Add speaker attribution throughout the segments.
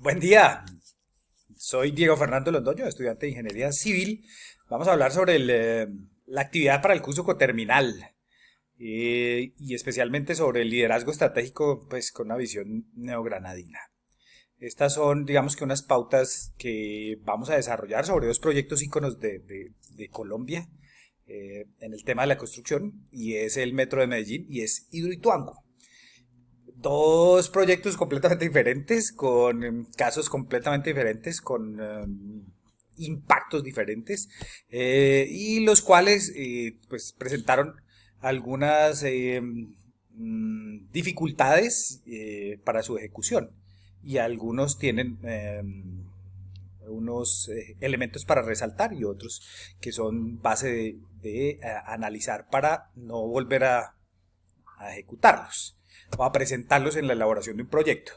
Speaker 1: Buen día, soy Diego Fernando Londoño, estudiante de Ingeniería Civil. Vamos a hablar sobre la actividad para el curso coterminal y especialmente sobre el liderazgo estratégico pues, con una visión neogranadina. Estas son, digamos que unas pautas que vamos a desarrollar sobre dos proyectos íconos de Colombia en el tema de la construcción y es el Metro de Medellín y es Hidroituango. Dos proyectos completamente diferentes, con casos completamente diferentes, con impactos diferentes, y los cuales pues presentaron algunas dificultades para su ejecución y algunos tienen unos elementos para resaltar y otros que son base de analizar para no volver a ejecutarlos o a presentarlos en la elaboración de un proyecto.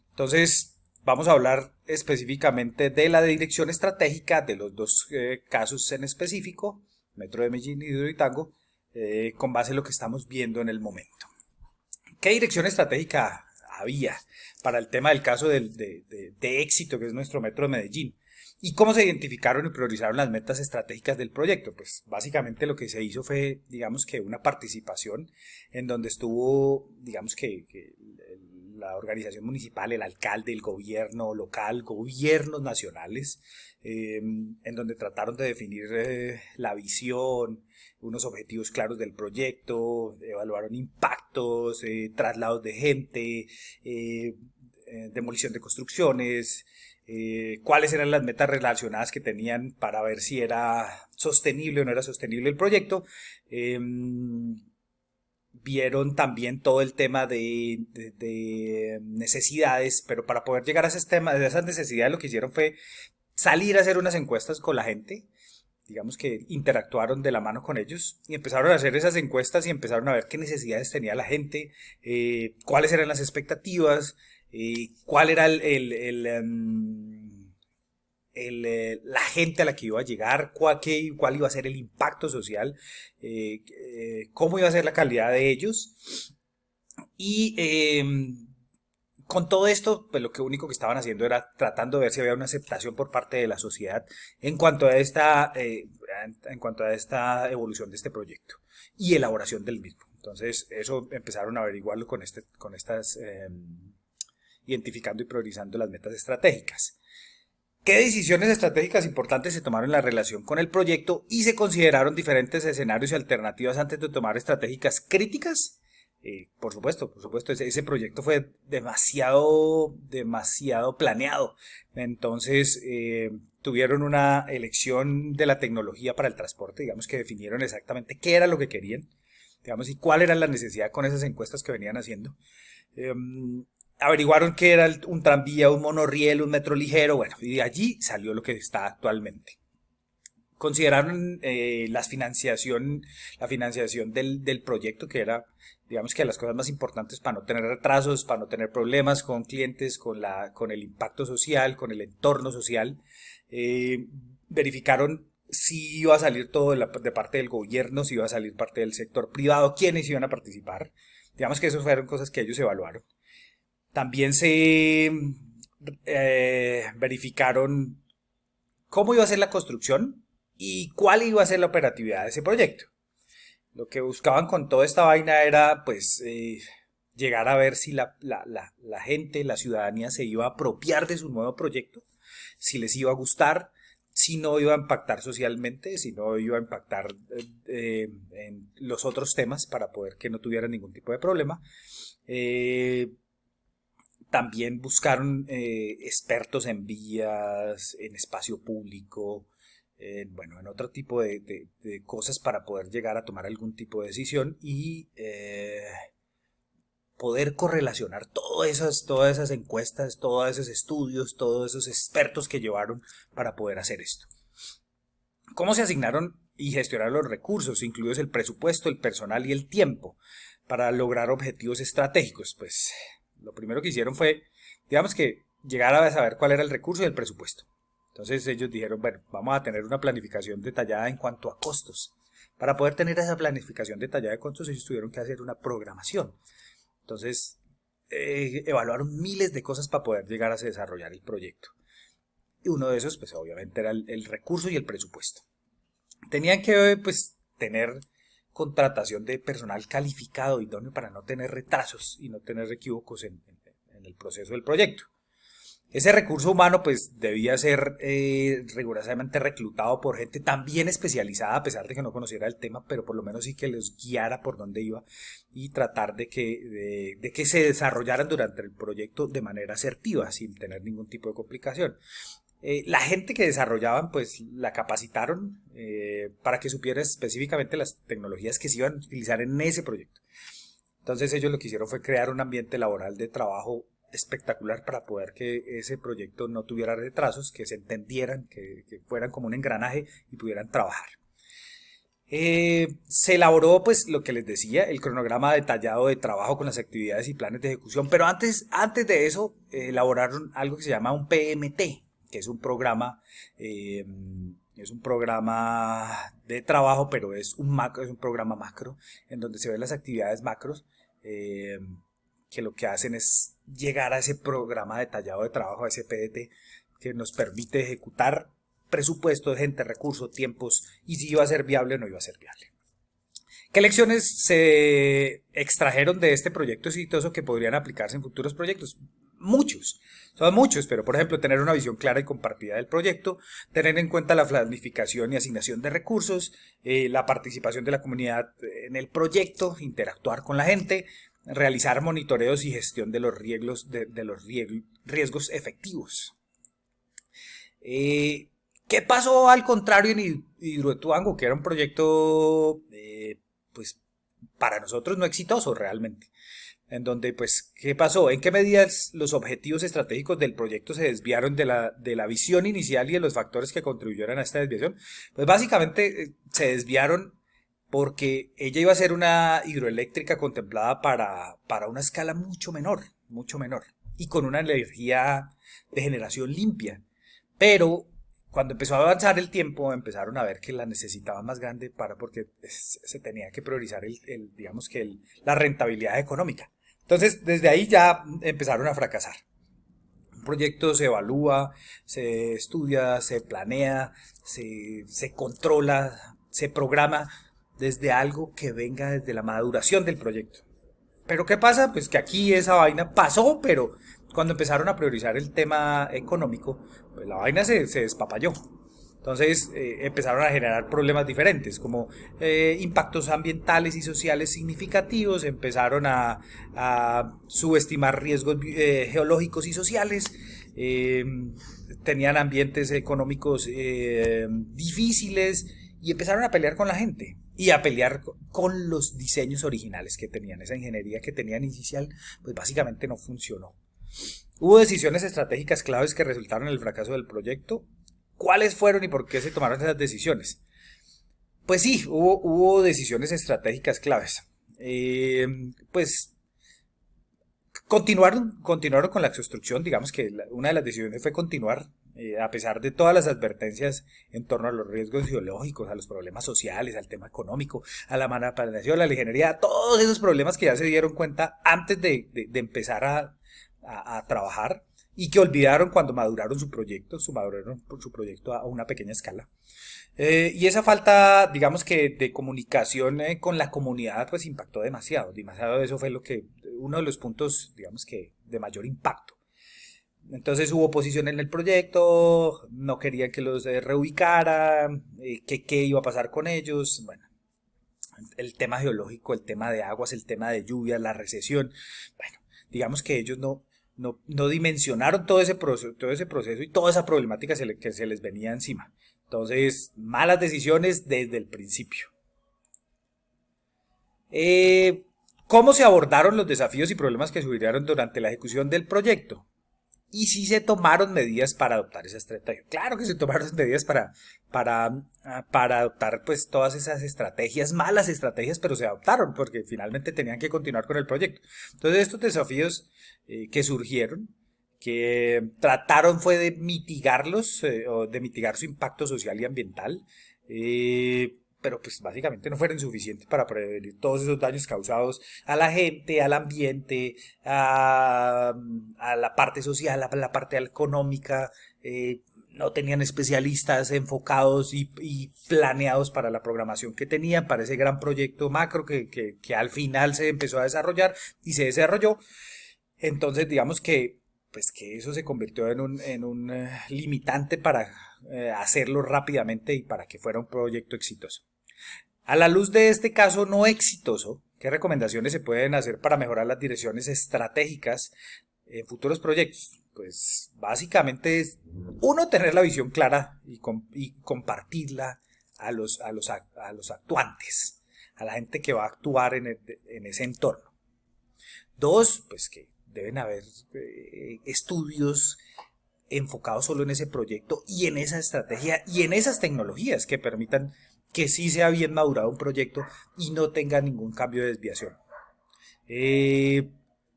Speaker 1: Entonces, vamos a hablar específicamente de la dirección estratégica de los dos casos en específico, Metro de Medellín y Hidroituango, con base en lo que estamos viendo en el momento. ¿Qué dirección estratégica había para el tema del caso de éxito que es nuestro Metro de Medellín? ¿Y cómo se identificaron y priorizaron las metas estratégicas del proyecto? Pues básicamente lo que se hizo fue, digamos que una participación en donde estuvo, digamos que la organización municipal, el alcalde, el gobierno local, gobiernos nacionales, en donde trataron de definir la visión, unos objetivos claros del proyecto, evaluaron impactos, traslados de gente, demolición de construcciones, cuáles eran las metas relacionadas que tenían para ver si era sostenible o no era sostenible el proyecto. Vieron también todo el tema de necesidades, pero para poder llegar a esos temas, de esas necesidades, lo que hicieron fue salir a hacer unas encuestas con la gente, digamos que interactuaron de la mano con ellos y empezaron a hacer esas encuestas y empezaron a ver qué necesidades tenía la gente, cuáles eran las expectativas, cuál era la gente a la que iba a llegar, cuál iba a ser el impacto social, cómo iba a ser la calidad de ellos. Y con todo esto, pues lo que único que estaban haciendo era tratando de ver si había una aceptación por parte de la sociedad en cuanto a esta evolución de este proyecto y elaboración del mismo. Entonces, eso empezaron a averiguarlo con estas, identificando y priorizando las metas estratégicas. ¿Qué decisiones estratégicas importantes se tomaron en la relación con el proyecto y se consideraron diferentes escenarios y alternativas antes de tomar estratégicas críticas? Por supuesto, ese proyecto fue demasiado planeado. Entonces, tuvieron una elección de la tecnología para el transporte, digamos que definieron exactamente qué era lo que querían, digamos, y cuál era la necesidad con esas encuestas que venían haciendo. Eh, Averiguaron que era un tranvía, un monorriel, un metro ligero, bueno, y de allí salió lo que está actualmente. Consideraron la financiación del proyecto, que era, digamos que las cosas más importantes para no tener retrasos, para no tener problemas con clientes, con el impacto social, con el entorno social. Verificaron si iba a salir todo de parte del gobierno, si iba a salir parte del sector privado, quiénes iban a participar. Digamos que esas fueron cosas que ellos evaluaron. También se verificaron cómo iba a ser la construcción y cuál iba a ser la operatividad de ese proyecto. Lo que buscaban con toda esta vaina era, pues, llegar a ver si la gente, la ciudadanía se iba a apropiar de su nuevo proyecto, si les iba a gustar, si no iba a impactar socialmente, si no iba a impactar en los otros temas para poder que no tuvieran ningún tipo de problema. También buscaron expertos en vías, en espacio público, bueno, en otro tipo de cosas para poder llegar a tomar algún tipo de decisión y poder correlacionar todas esas encuestas, todos esos estudios, todos esos expertos que llevaron para poder hacer esto. ¿Cómo se asignaron y gestionaron los recursos, incluidos el presupuesto, el personal y el tiempo, para lograr objetivos estratégicos? Pues lo primero que hicieron fue, digamos que llegar a saber cuál era el recurso y el presupuesto. Entonces ellos dijeron, bueno, vamos a tener una planificación detallada en cuanto a costos. Para poder tener esa planificación detallada de costos, ellos tuvieron que hacer una programación. Entonces, evaluaron miles de cosas para poder llegar a desarrollar el proyecto. Y uno de esos, pues obviamente era el recurso y el presupuesto. Tenían que, pues, tener contratación de personal calificado, idóneo, para no tener retrasos y no tener equívocos en el proceso del proyecto. Ese recurso humano pues debía ser rigurosamente reclutado por gente también especializada, a pesar de que no conociera el tema, pero por lo menos sí que les guiara por dónde iba y tratar de que se desarrollaran durante el proyecto de manera asertiva, sin tener ningún tipo de complicación. La gente que desarrollaban pues la capacitaron para que supiera específicamente las tecnologías que se iban a utilizar en ese proyecto. Entonces ellos lo que hicieron fue crear un ambiente laboral de trabajo espectacular para poder que ese proyecto no tuviera retrasos, que se entendieran, que fueran como un engranaje y pudieran trabajar. Se elaboró, pues, lo que les decía, el cronograma detallado de trabajo con las actividades y planes de ejecución, pero antes de eso, elaboraron algo que se llama un PMT, que es un programa, de trabajo, pero es un programa macro, en donde se ven las actividades macros, que lo que hacen es llegar a ese programa detallado de trabajo, a ese PDT, que nos permite ejecutar presupuesto de gente, recursos, tiempos, y si iba a ser viable o no iba a ser viable. ¿Qué lecciones se extrajeron de este proyecto exitoso que podrían aplicarse en futuros proyectos? Son muchos, pero por ejemplo tener una visión clara y compartida del proyecto, tener en cuenta la planificación y asignación de recursos, la participación de la comunidad en el proyecto, interactuar con la gente, realizar monitoreos y gestión de los riesgos efectivos. ¿Qué pasó al contrario en Hidroituango, que era un proyecto pues para nosotros no exitoso realmente? En donde, pues, ¿qué pasó? ¿En qué medida los objetivos estratégicos del proyecto se desviaron de la visión inicial y de los factores que contribuyeron a esta desviación? Pues básicamente se desviaron porque ella iba a ser una hidroeléctrica contemplada para una escala mucho menor, y con una energía de generación limpia. Pero cuando empezó a avanzar el tiempo, empezaron a ver que la necesitaban más grande porque se tenía que priorizar digamos que la rentabilidad económica. Entonces, desde ahí ya empezaron a fracasar. Un proyecto se evalúa, se estudia, se planea, se controla, se programa desde algo que venga desde la maduración del proyecto. Pero ¿qué pasa? Pues que aquí esa vaina pasó, pero cuando empezaron a priorizar el tema económico, pues la vaina se despapalló. Entonces empezaron a generar problemas diferentes, como impactos ambientales y sociales significativos, empezaron a subestimar riesgos geológicos y sociales, tenían ambientes económicos difíciles y empezaron a pelear con la gente y a pelear con los diseños originales que tenían. Esa ingeniería que tenían inicial, pues básicamente no funcionó. Hubo decisiones estratégicas claves que resultaron en el fracaso del proyecto. ¿Cuáles fueron y por qué se tomaron esas decisiones? Pues sí, hubo decisiones estratégicas claves. Pues continuaron con la construcción. Digamos que una de las decisiones fue continuar, a pesar de todas las advertencias en torno a los riesgos geológicos, a los problemas sociales, al tema económico, a la manipulación, a la ingeniería, a todos esos problemas que ya se dieron cuenta antes de empezar a trabajar, y que olvidaron cuando maduraron su proyecto a una pequeña escala. Y esa falta, digamos que, de comunicación con la comunidad, pues impactó demasiado. Eso fue uno de los puntos, digamos que, de mayor impacto. Entonces hubo oposición en el proyecto, no querían que los reubicaran, qué iba a pasar con ellos. Bueno, el tema geológico, el tema de aguas, el tema de lluvias, la recesión. Bueno, digamos que ellos no dimensionaron todo ese proceso y toda esa problemática que se les venía encima. Entonces, malas decisiones desde el principio. ¿Cómo se abordaron los desafíos y problemas que surgieron durante la ejecución del proyecto? Y si se tomaron medidas para adoptar esa estrategia. Claro que se tomaron medidas para adoptar pues todas esas estrategias, malas estrategias, pero se adoptaron porque finalmente tenían que continuar con el proyecto. Entonces estos desafíos que surgieron, que trataron fue de mitigarlos, o de mitigar su impacto social y ambiental, pero pues básicamente no fueron suficientes para prevenir todos esos daños causados a la gente, al ambiente, a la parte social, a la parte económica. No tenían especialistas enfocados y planeados para la programación que tenían, para ese gran proyecto macro que al final se empezó a desarrollar y se desarrolló. Entonces, digamos que, pues que eso se convirtió en un limitante para hacerlo rápidamente y para que fuera un proyecto exitoso. A la luz de este caso no exitoso, ¿qué recomendaciones se pueden hacer para mejorar las direcciones estratégicas en futuros proyectos? Pues básicamente es, uno, tener la visión clara y compartirla a los actuantes, a la gente que va a actuar en ese entorno. Dos, pues que deben haber estudios enfocados solo en ese proyecto y en esa estrategia y en esas tecnologías que permitan que sí sea bien madurado un proyecto y no tenga ningún cambio de desviación.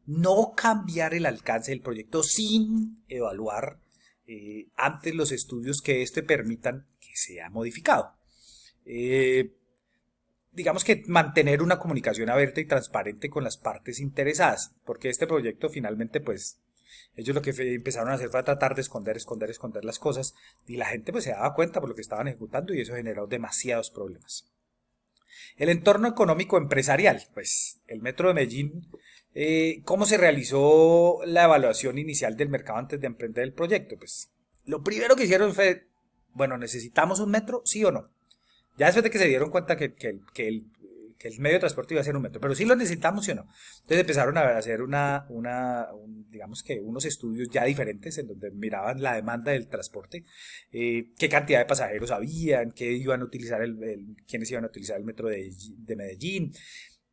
Speaker 1: No cambiar el alcance del proyecto sin evaluar antes los estudios que permitan que sea modificado. Digamos que mantener una comunicación abierta y transparente con las partes interesadas, porque este proyecto finalmente, pues, ellos lo que empezaron a hacer fue a tratar de esconder las cosas, y la gente pues se daba cuenta por lo que estaban ejecutando y eso generó demasiados problemas. El entorno económico empresarial, pues, el Metro de Medellín, ¿cómo se realizó la evaluación inicial del mercado antes de emprender el proyecto? Pues, lo primero que hicieron fue, bueno, ¿necesitamos un metro? ¿Sí o no? Ya después de que se dieron cuenta que el medio de transporte iba a ser un metro, pero sí lo necesitamos, ¿sí o no? Entonces empezaron a hacer digamos que unos estudios ya diferentes en donde miraban la demanda del transporte, qué cantidad de pasajeros habían, quiénes iban a utilizar el metro de Medellín,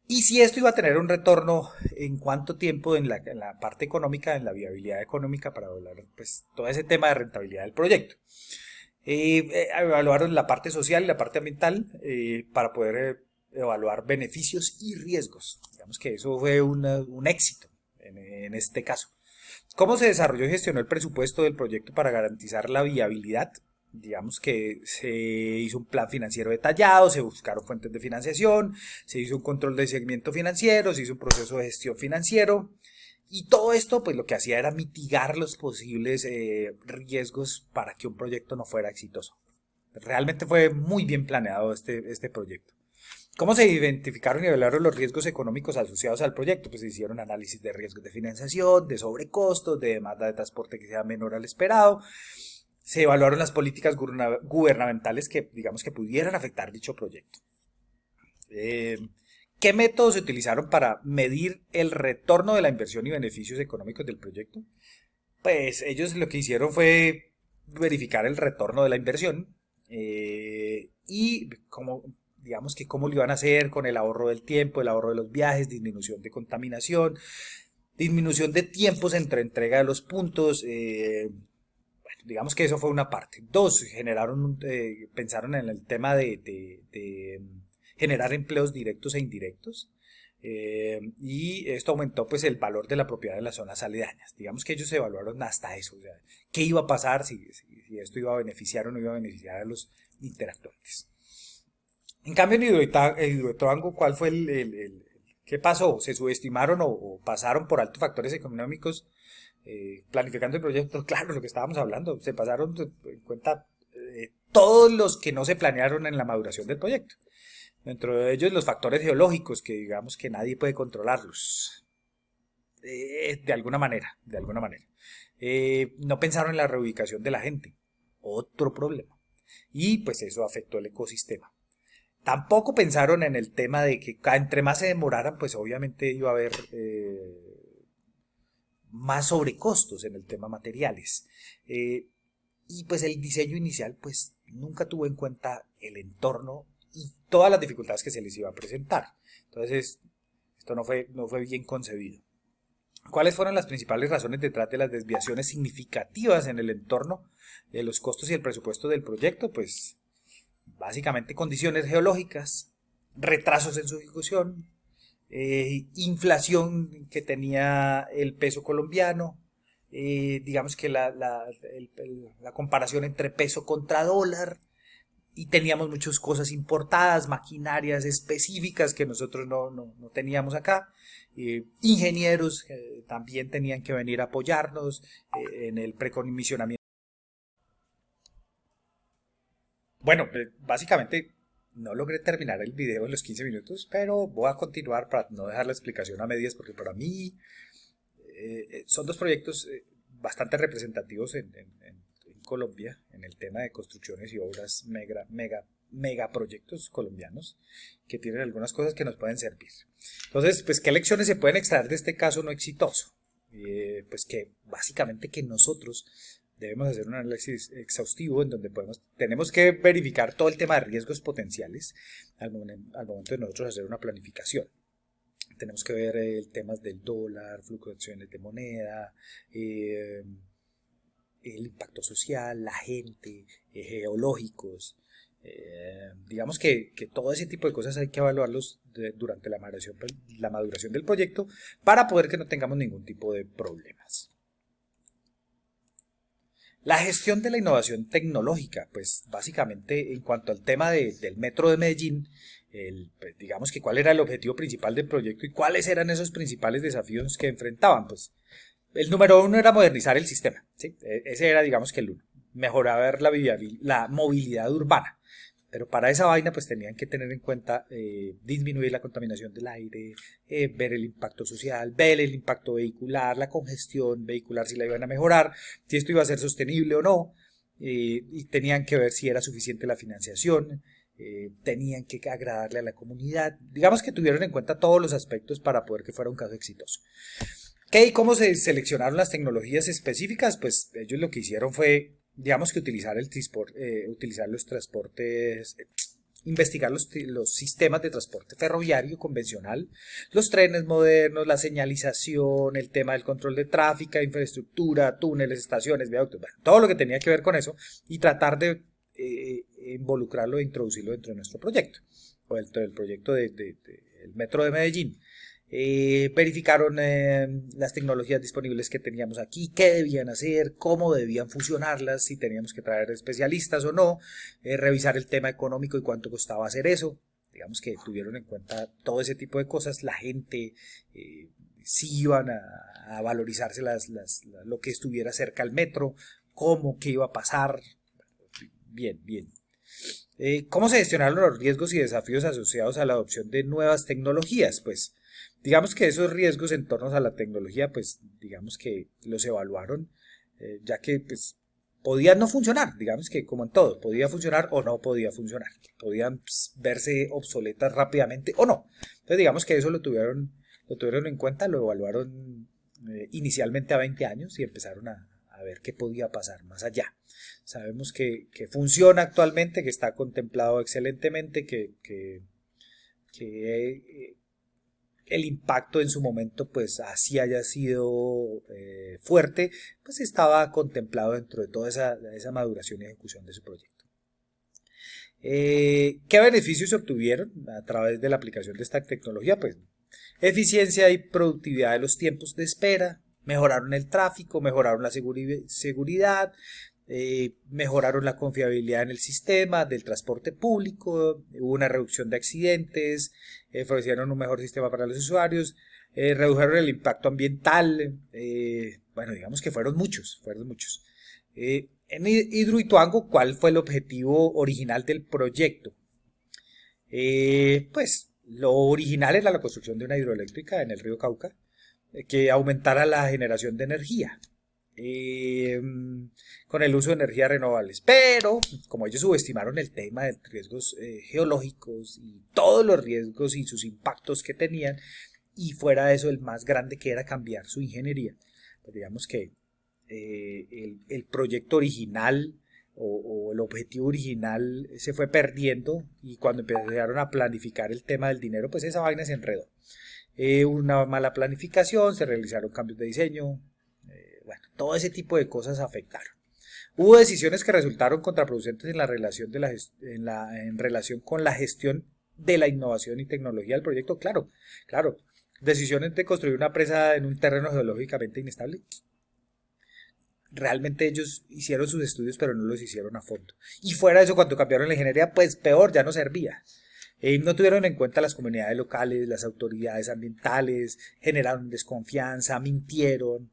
Speaker 1: y si esto iba a tener un retorno en cuánto tiempo en la parte económica, en la viabilidad económica para hablar, pues, todo ese tema de rentabilidad del proyecto. Evaluaron la parte social y la parte ambiental para poder evaluar beneficios y riesgos. Digamos que eso fue un éxito en este caso. ¿Cómo se desarrolló y gestionó el presupuesto del proyecto para garantizar la viabilidad? Digamos que se hizo un plan financiero detallado, se buscaron fuentes de financiación, se hizo un control de seguimiento financiero, se hizo un proceso de gestión financiero. Y todo esto, pues lo que hacía era mitigar los posibles riesgos para que un proyecto no fuera exitoso. Realmente fue muy bien planeado este proyecto. ¿Cómo se identificaron y evaluaron los riesgos económicos asociados al proyecto? Pues se hicieron análisis de riesgos de financiación, de sobrecostos, de demanda de transporte que sea menor al esperado. Se evaluaron las políticas gubernamentales que, digamos, que pudieran afectar dicho proyecto. ¿Qué métodos se utilizaron para medir el retorno de la inversión y beneficios económicos del proyecto? Pues ellos lo que hicieron fue verificar el retorno de la inversión y digamos que cómo lo iban a hacer con el ahorro del tiempo, el ahorro de los viajes, disminución de contaminación, disminución de tiempos entre entrega de los puntos. Bueno, digamos que eso fue una parte. Dos, pensaron en el tema de generar empleos directos e indirectos. Y esto aumentó pues el valor de la propiedad en las zonas aledañas. Digamos que ellos evaluaron hasta eso, o sea, qué iba a pasar si esto iba a beneficiar o no iba a beneficiar a los interactuantes. En cambio en Hidroituango, ¿cuál fue qué pasó? ¿Se subestimaron o pasaron por alto factores económicos planificando el proyecto? Claro, lo que estábamos hablando, se pasaron en cuenta todos los que no se planearon en la maduración del proyecto. Dentro de ellos los factores geológicos, que digamos que nadie puede controlarlos. De alguna manera. No pensaron en la reubicación de la gente. Otro problema. Y pues eso afectó el ecosistema. Tampoco pensaron en el tema de que entre más se demoraran, pues obviamente iba a haber más sobrecostos en el tema materiales. Y pues el diseño inicial pues nunca tuvo en cuenta el entorno y todas las dificultades que se les iba a presentar. Entonces, esto no fue bien concebido. ¿Cuáles fueron las principales razones detrás de las desviaciones significativas en el entorno de los costos y el presupuesto del proyecto? Pues, básicamente condiciones geológicas, retrasos en su ejecución, inflación que tenía el peso colombiano, digamos que la comparación entre peso contra dólar, y teníamos muchas cosas importadas, maquinarias específicas que nosotros no teníamos acá. Ingenieros también tenían que venir a apoyarnos en el precomisionamiento. Bueno, básicamente no logré terminar el video en los 15 minutos, pero voy a continuar para no dejar la explicación a medias, porque para mí son dos proyectos bastante representativos en Colombia en el tema de construcciones y obras mega proyectos colombianos que tienen algunas cosas que nos pueden servir. Entonces, pues, ¿qué lecciones se pueden extraer de este caso no exitoso? Pues que básicamente que nosotros debemos hacer un análisis exhaustivo en donde tenemos que verificar todo el tema de riesgos potenciales al momento de nosotros hacer una planificación. Tenemos que ver el tema del dólar, fluctuaciones de moneda, el impacto social, la gente, geológicos. Digamos que todo ese tipo de cosas hay que evaluarlos durante la maduración del proyecto para poder que no tengamos ningún tipo de problemas. La gestión de la innovación tecnológica, pues básicamente en cuanto al tema del Metro de Medellín, pues, digamos que cuál era el objetivo principal del proyecto y cuáles eran esos principales desafíos que enfrentaban. Pues el número uno era modernizar el sistema, ¿sí? Ese era, digamos que el uno, mejorar la movilidad urbana. Pero para esa vaina pues tenían que tener en cuenta disminuir la contaminación del aire, ver el impacto social, ver el impacto vehicular, la congestión vehicular si la iban a mejorar, si esto iba a ser sostenible o no, y tenían que ver si era suficiente la financiación, tenían que agradarle a la comunidad. Digamos que tuvieron en cuenta todos los aspectos para poder que fuera un caso exitoso. ¿Qué y cómo se seleccionaron las tecnologías específicas? Pues ellos lo que hicieron fue, digamos que utilizar los transportes, investigar los sistemas de transporte ferroviario convencional, los trenes modernos, la señalización, el tema del control de tráfico, infraestructura, túneles, estaciones, viaductos, bueno, todo lo que tenía que ver con eso y tratar de involucrarlo e introducirlo dentro de nuestro proyecto o dentro del proyecto del Metro de Medellín. Verificaron las tecnologías disponibles que teníamos aquí, qué debían hacer, cómo debían fusionarlas, si teníamos que traer especialistas o no, revisar el tema económico y cuánto costaba hacer eso. Digamos que tuvieron en cuenta todo ese tipo de cosas, la gente, si iban a valorizarse lo que estuviera cerca al metro, cómo, qué iba a pasar. Bien. ¿Cómo se gestionaron los riesgos y desafíos asociados a la adopción de nuevas tecnologías? Pues digamos que esos riesgos en torno a la tecnología, pues digamos que los evaluaron, ya que pues podían no funcionar, digamos que como en todo, podía funcionar o no podía funcionar, podían verse obsoletas rápidamente o no. Entonces digamos que eso lo tuvieron en cuenta, lo evaluaron inicialmente a 20 años y empezaron a ver qué podía pasar más allá. Sabemos que funciona actualmente, que está contemplado excelentemente, que el impacto en su momento, pues así haya sido fuerte, pues estaba contemplado dentro de toda esa maduración y ejecución de su proyecto. ¿Qué beneficios se obtuvieron a través de la aplicación de esta tecnología? Pues eficiencia y productividad de los tiempos de espera, mejoraron el tráfico, mejoraron la seguridad, mejoraron la confiabilidad en el sistema del transporte público, hubo una reducción de accidentes, ofrecieron un mejor sistema para los usuarios, redujeron el impacto ambiental, bueno, digamos que fueron muchos. En Hidroituango, ¿cuál fue el objetivo original del proyecto? Pues lo original era la construcción de una hidroeléctrica en el río Cauca, que aumentara la generación de energía con el uso de energías renovables, pero como ellos subestimaron el tema de riesgos geológicos y todos los riesgos y sus impactos que tenían, y fuera de eso el más grande que era cambiar su ingeniería, pues digamos que el proyecto original o el objetivo original se fue perdiendo, y cuando empezaron a planificar el tema del dinero, pues esa vaina se enredó. Una mala planificación, se realizaron cambios de diseño, bueno, todo ese tipo de cosas afectaron. Hubo decisiones que resultaron contraproducentes en relación con la gestión de la innovación y tecnología del proyecto. Claro. Decisiones de construir una presa en un terreno geológicamente inestable. realmente ellos hicieron sus estudios, pero no los hicieron a fondo. Y fuera de eso, cuando cambiaron la ingeniería, pues peor, ya no servía. No tuvieron en cuenta las comunidades locales, las autoridades ambientales, generaron desconfianza, mintieron,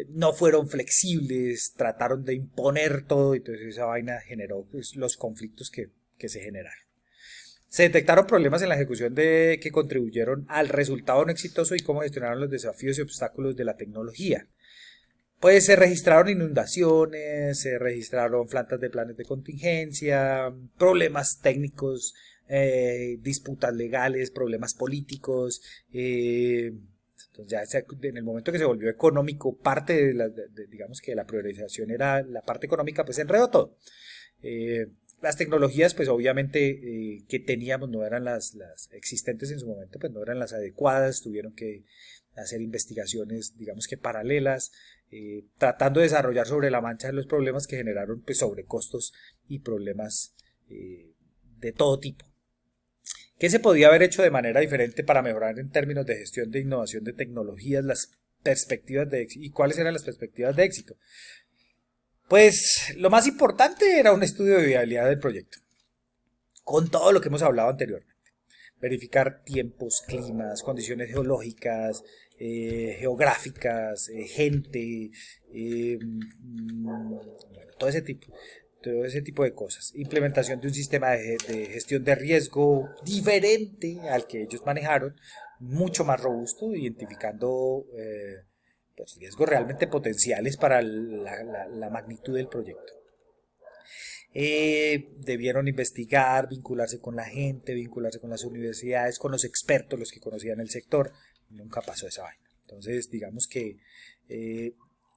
Speaker 1: no fueron flexibles, trataron de imponer todo, y entonces esa vaina generó pues, los conflictos que se generaron. Se detectaron problemas en la ejecución que contribuyeron al resultado no exitoso y cómo gestionaron los desafíos y obstáculos de la tecnología. Pues se registraron inundaciones, se registraron faltas de planes de contingencia, problemas técnicos, disputas legales, problemas políticos. Entonces ya en el momento que se volvió económico, parte digamos que la priorización era la parte económica, pues se enredó todo. Las tecnologías, pues obviamente que teníamos no eran las existentes en su momento, pues no eran las adecuadas, tuvieron que hacer investigaciones, digamos que paralelas, tratando de desarrollar sobre la marcha los problemas que generaron pues sobrecostos y problemas de todo tipo. ¿Qué se podía haber hecho de manera diferente para mejorar en términos de gestión de innovación de tecnologías, las perspectivas de éxito? ¿Y cuáles eran las perspectivas de éxito? Pues lo más importante era un estudio de viabilidad del proyecto, con todo lo que hemos hablado anteriormente. Verificar tiempos, climas, condiciones geológicas, geográficas, gente, bueno, todo ese tipo de cosas. Implementación de un sistema de gestión de riesgo diferente al que ellos manejaron, mucho más robusto, identificando pues, riesgos realmente potenciales para la magnitud del proyecto. Debieron investigar, vincularse con la gente, vincularse con las universidades, con los expertos, los que conocían el sector. Nunca pasó esa vaina. Entonces, digamos que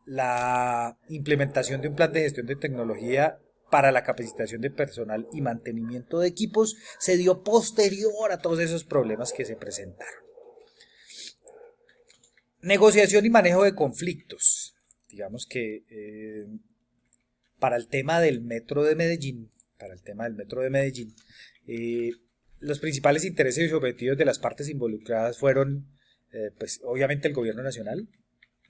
Speaker 1: la implementación de un plan de gestión de tecnología para la capacitación de personal y mantenimiento de equipos se dio posterior a todos esos problemas que se presentaron. Negociación y manejo de conflictos. Digamos que para el tema del metro de Medellín, los principales intereses y objetivos de las partes involucradas fueron, pues obviamente el gobierno nacional,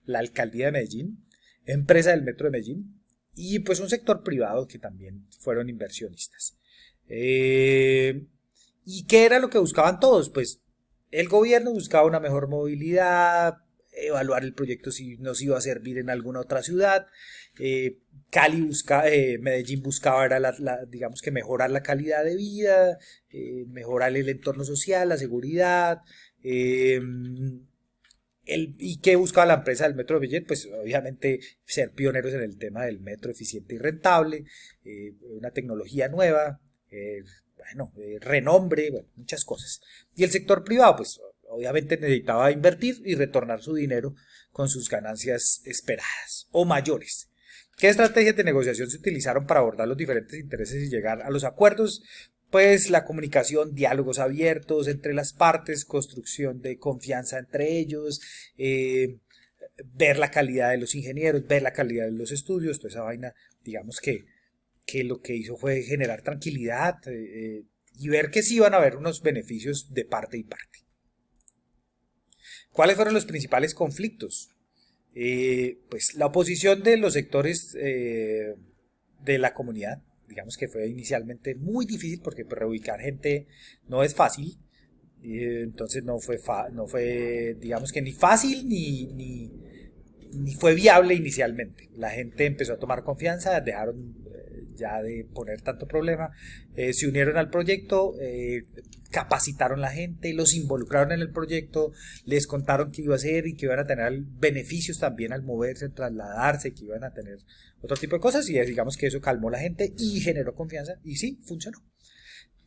Speaker 1: la alcaldía de Medellín, empresa del metro de Medellín y pues un sector privado que también fueron inversionistas. ¿Y qué era lo que buscaban todos? Pues el gobierno buscaba una mejor movilidad, evaluar el proyecto si nos iba a servir en alguna otra ciudad. Medellín buscaba era digamos que mejorar la calidad de vida, mejorar el entorno social, la seguridad. ¿Y qué buscaba la empresa del Metro de Medellín? Pues obviamente ser pioneros en el tema del metro eficiente y rentable, una tecnología nueva, renombre, bueno, muchas cosas. Y el sector privado, pues obviamente necesitaba invertir y retornar su dinero con sus ganancias esperadas o mayores. ¿Qué estrategias de negociación se utilizaron para abordar los diferentes intereses y llegar a los acuerdos? Pues la comunicación, diálogos abiertos entre las partes, construcción de confianza entre ellos, ver la calidad de los ingenieros, ver la calidad de los estudios, toda esa vaina, digamos que lo que hizo fue generar tranquilidad y ver que sí iban a haber unos beneficios de parte y parte. ¿Cuáles fueron los principales conflictos? Pues la oposición de los sectores de la comunidad, digamos que fue inicialmente muy difícil porque reubicar gente no es fácil, entonces no fue digamos que ni fácil ni fue viable inicialmente. La gente empezó a tomar confianza, dejaron ya de poner tanto problema, se unieron al proyecto, capacitaron a la gente, los involucraron en el proyecto, les contaron qué iba a hacer y que iban a tener beneficios también al moverse, trasladarse, que iban a tener otro tipo de cosas y digamos que eso calmó a la gente y generó confianza y sí, funcionó.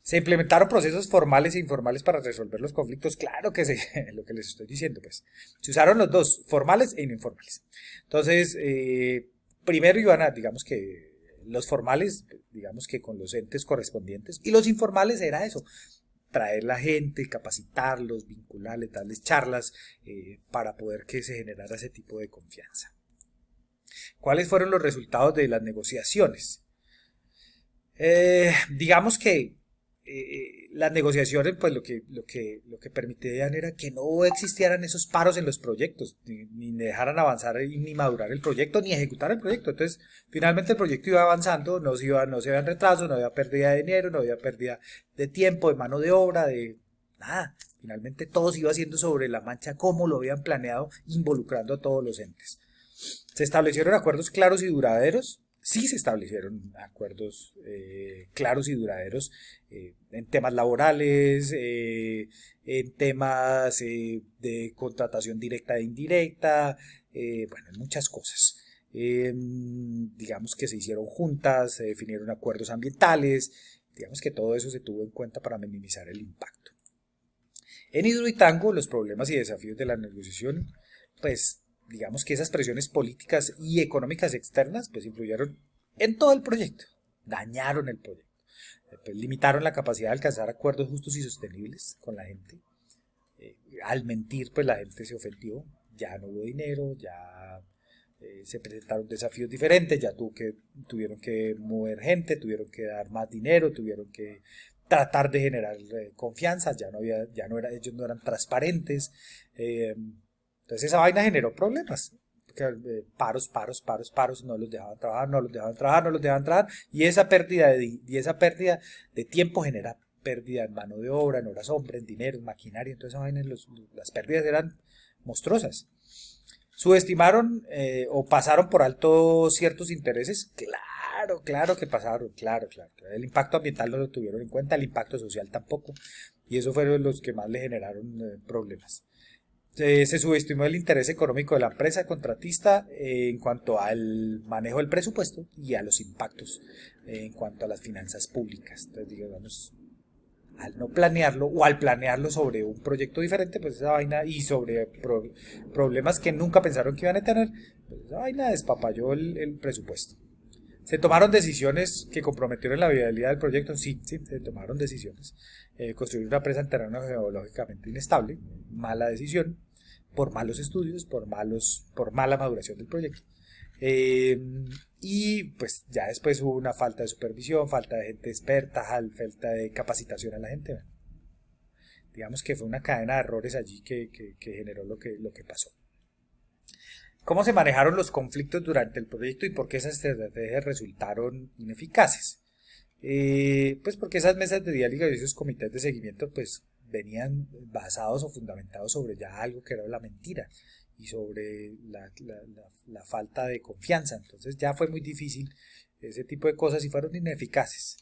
Speaker 1: Se implementaron procesos formales e informales para resolver los conflictos. Claro que sí, lo que les estoy diciendo, pues. Se usaron los dos, formales e informales. Entonces, primero iban a, digamos que, los formales, digamos que con los entes correspondientes, y los informales era eso, traer la gente, capacitarlos, vincularles, darles charlas, para poder que se generara ese tipo de confianza. ¿Cuáles fueron los resultados de las negociaciones? Digamos que las negociaciones, pues lo que permitían era que no existieran esos paros en los proyectos, ni dejaran avanzar ni madurar el proyecto, ni ejecutar el proyecto. Entonces, finalmente el proyecto iba avanzando, no se habían retrasos, no había pérdida de dinero, no había pérdida de tiempo, de mano de obra, de nada. Finalmente todo se iba haciendo sobre la marcha como lo habían planeado, involucrando a todos los entes. Se establecieron acuerdos claros y duraderos. Sí se establecieron acuerdos claros y duraderos en temas laborales, en temas de contratación directa e indirecta, bueno, en muchas cosas. Digamos que se hicieron juntas, se definieron acuerdos ambientales, digamos que todo eso se tuvo en cuenta para minimizar el impacto. En Hidroituango, los problemas y desafíos de la negociación, pues digamos que esas presiones políticas y económicas externas pues influyeron en todo el proyecto, dañaron el proyecto, pues, limitaron la capacidad de alcanzar acuerdos justos y sostenibles con la gente. Al mentir pues la gente se ofendió, ya no hubo dinero, ya se presentaron desafíos diferentes, ya tuvieron que mover gente, tuvieron que dar más dinero, tuvieron que tratar de generar confianza, ellos no eran transparentes. Entonces esa vaina generó problemas. Paros, no los dejaban trabajar, no los dejaban trabajar, no los dejaban trabajar. Y esa pérdida de tiempo genera pérdida en mano de obra, en horas hombre, en dinero, en maquinaria. Entonces esa vaina, las pérdidas eran monstruosas. ¿Subestimaron o pasaron por alto ciertos intereses? Claro que pasaron, claro. El impacto ambiental no lo tuvieron en cuenta, el impacto social tampoco. Y eso fueron los que más le generaron problemas. Se subestimó el interés económico de la empresa contratista en cuanto al manejo del presupuesto y a los impactos en cuanto a las finanzas públicas. Entonces, digamos, al no planearlo o al planearlo sobre un proyecto diferente, pues esa vaina y sobre problemas que nunca pensaron que iban a tener, pues esa vaina despapalló el presupuesto. ¿Se tomaron decisiones que comprometieron la viabilidad del proyecto? Sí, se tomaron decisiones. Construir una presa en terreno geológicamente inestable, mala decisión, por malos estudios, por mala maduración del proyecto. Y pues ya después hubo una falta de supervisión, falta de gente experta, falta de capacitación a la gente. Digamos que fue una cadena de errores allí que generó lo que pasó. ¿Cómo se manejaron los conflictos durante el proyecto y por qué esas estrategias resultaron ineficaces? Pues porque esas mesas de diálogo y esos comités de seguimiento pues venían basados o fundamentados sobre ya algo que era la mentira y sobre la falta de confianza. Entonces ya fue muy difícil ese tipo de cosas y fueron ineficaces.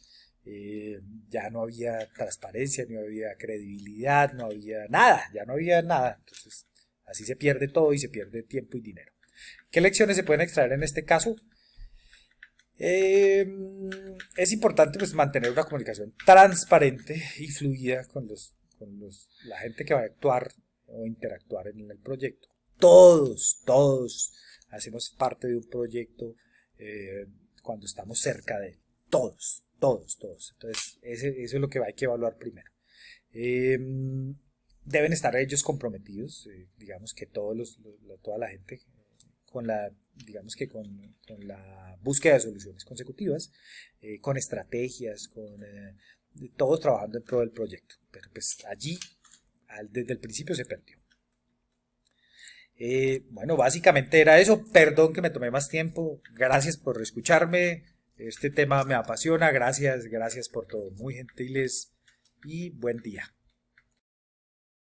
Speaker 1: Ya no había transparencia, no había credibilidad, no había nada, ya no había nada. Entonces así se pierde todo y se pierde tiempo y dinero. ¿Qué lecciones se pueden extraer en este caso? Es importante pues, mantener una comunicación transparente y fluida con la gente que va a actuar o interactuar en el proyecto. Todos hacemos parte de un proyecto cuando estamos cerca de él. Todos. Entonces, eso es lo que hay que evaluar primero. Deben estar ellos comprometidos, digamos que toda la gente con la búsqueda de soluciones consecutivas, con estrategias, todos trabajando en pro del proyecto. Pero pues allí, desde el principio se perdió. Bueno, básicamente era eso. Perdón que me tomé más tiempo. Gracias por escucharme. Este tema me apasiona. Gracias por todo. Muy gentiles y buen día.